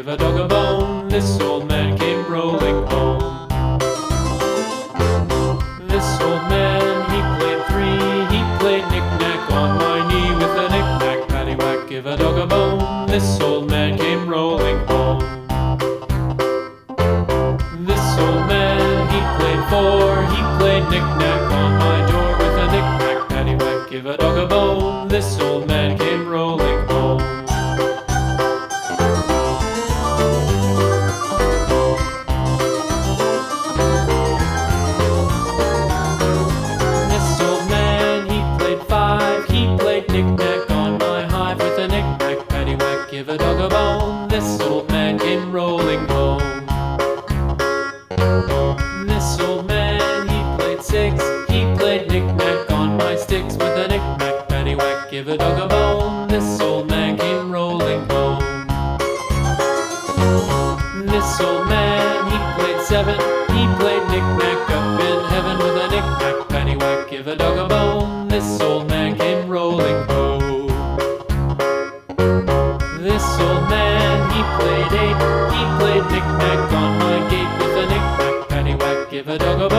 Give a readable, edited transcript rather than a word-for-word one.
a dog a bone. This old man came rolling home. This old man, he played three. He played knick-knack on my knee with a knick-knack, paddywhack, give a dog a bone. This old man came rolling home. This old man, he played four. He played knick-knack on my door with a knick-knack, paddywhack, give a dog a bone. This old man came rolling home. This old man, he played five. He played knick-knack on my hive with a knick-knack, paddywhack, give a dog a bone. This old man came rolling home. This old man, he played six. He played knick-knack on my sticks with a knick-knack, paddywhack, give a dog a bone. This old man came rolling home. This old man, he played seven. He played knick-knack up in heaven with a knick-knack, paddywhack, give a dog a bone. This old man came rolling home. This old man, he played eight. He played knick-knack on my gate with a knick-knack, paddywhack, give a dog a bone.